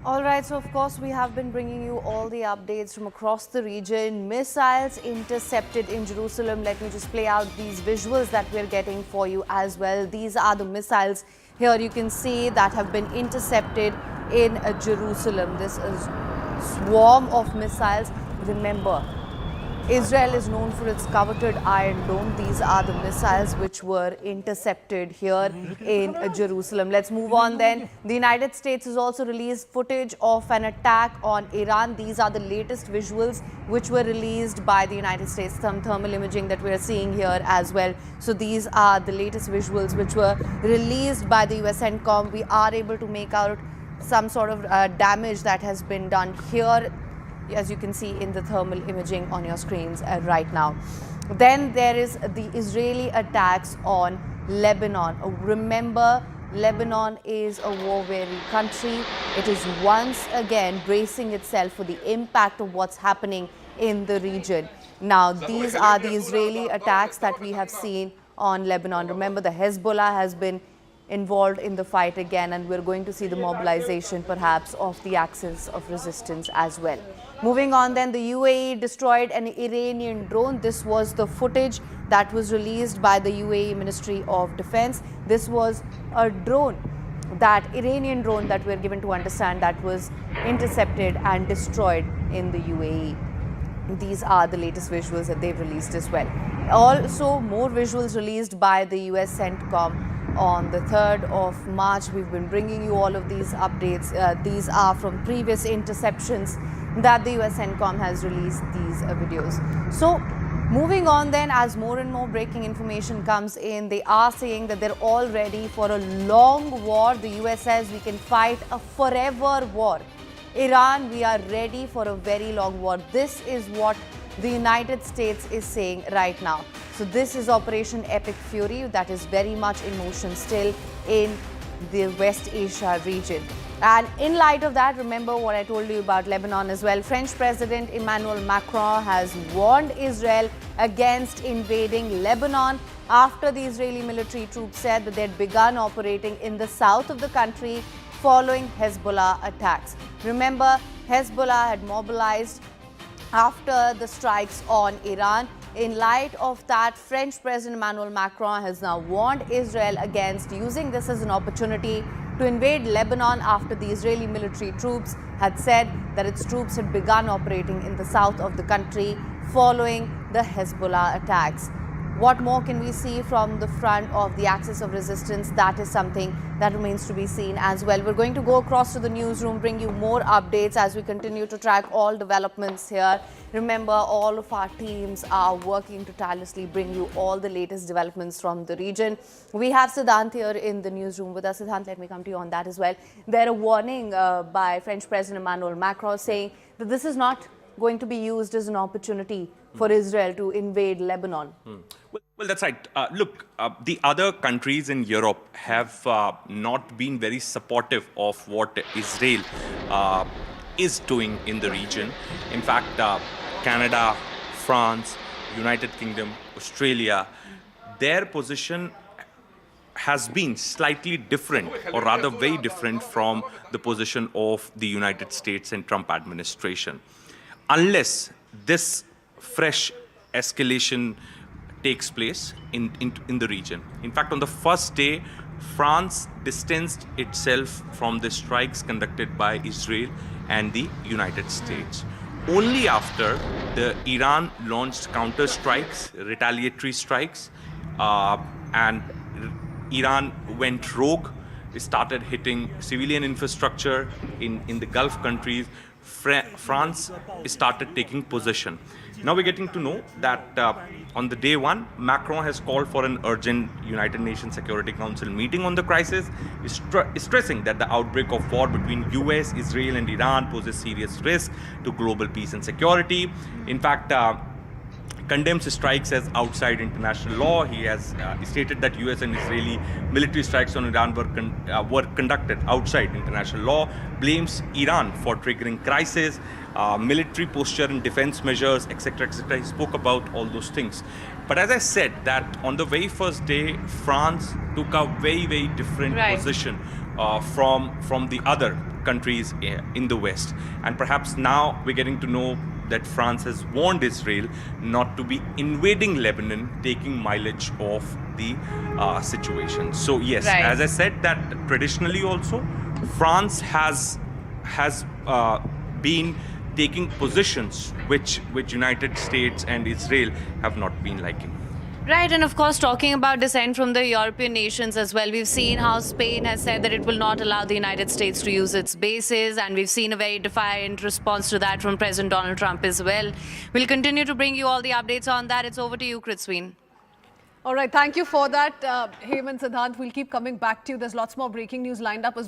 All right, so of course we have been bringing you all the updates from across the region. Missiles intercepted in Jerusalem. Let me just play out these visuals that we're getting for you as well. These are the missiles here you can see that have been intercepted in Jerusalem. This is swarm of missiles. Remember, Israel is known for its coveted Iron Dome. These are the missiles which were intercepted here in Jerusalem. Let's move on then. The United States has also released footage of an attack on Iran. These are the latest visuals which were released by the United States. Some thermal imaging that we are seeing here as well. So these are the latest visuals which were released by the US CENTCOM. We are able to make out some sort of damage that has been done here, as you can see in the thermal imaging on your screens right now. Then there is the Israeli attacks on Lebanon. Remember, Lebanon is a war-weary country. It is once again bracing itself for the impact of what's happening in the region. Now, these are the Israeli attacks that we have seen on Lebanon. Remember, the Hezbollah has been involved in the fight again, and we're going to see the mobilization perhaps of the axis of resistance as well. Moving on then, the UAE destroyed an Iranian drone. This was the footage that was released by the UAE Ministry of Defense. This was a drone, that Iranian drone that we're given to understand that was intercepted and destroyed in the UAE. These are the latest visuals that they've released as well. Also, more visuals released by the US CENTCOM on the 3rd of March. We've been bringing you all of these updates. These are from previous interceptions that the US CENTCOM has released these videos. So moving on then, as more and more breaking information comes in, they are saying that they're all ready for a long war. The US says we can fight a forever war. Iran, we are ready for a very long war. This is what the United States is saying right now. So this is Operation Epic Fury that is very much in motion still in the West Asia region. And in light of that, remember what I told you about Lebanon as well. French President Emmanuel Macron has warned Israel against invading Lebanon after the Israeli military troops said that they had begun operating in the south of the country following Hezbollah attacks. Remember, Hezbollah had mobilized after the strikes on Iran. In light of that, French President Emmanuel Macron has now warned Israel against using this as an opportunity to invade Lebanon after the Israeli military troops had said that its troops had begun operating in the south of the country following the Hezbollah attacks. What more can we see from the front of the axis of resistance? That is something that remains to be seen as well. We're going to go across to the newsroom, bring you more updates as we continue to track all developments here. Remember, all of our teams are working to tirelessly bring you all the latest developments from the region. We have Siddhant here in the newsroom with us. Siddhant, let me come to you on that as well. There a warning by French President Emmanuel Macron saying that this is not going to be used as an opportunity for Israel to invade Lebanon. Well, that's right. Look, the other countries in Europe have not been very supportive of what Israel is doing in the region. In fact, Canada, France, United Kingdom, Australia, their position has been slightly different, or rather very different from the position of the United States and Trump administration. Unless this fresh escalation takes place in the region. In fact, on the first day, France distanced itself from the strikes conducted by Israel and the United States. Only after the Iran launched counter strikes, retaliatory strikes, and Iran went rogue, started hitting civilian infrastructure in the Gulf countries, France started taking possession. Now we're getting to know that on the day one, Macron has called for an urgent United Nations Security Council meeting on the crisis, stressing that the outbreak of war between US, Israel and Iran poses serious risk to global peace and security. In fact, condemns strikes as outside international law. He has stated that US and Israeli military strikes on Iran were conducted outside international law, blames Iran for triggering crisis, military posture and defense measures, etc., etc. He spoke about all those things. But as I said, that on the very first day, France took a very, very different position, from the other countries in the West. And perhaps now we're getting to know that France has warned Israel not to be invading Lebanon, taking mileage of the situation. So yes, Right. as I said, that traditionally also France has been taking positions which United States and Israel have not been liking. Right, and of course, talking about dissent from the European nations as well, we've seen how Spain has said that it will not allow the United States to use its bases, and we've seen a very defiant response to that from President Donald Trump as well. We'll continue to bring you all the updates on that. It's over to you, Kritzween. All right, thank you for that, Hemant, Siddhant. We'll keep coming back to you. There's lots more breaking news lined up as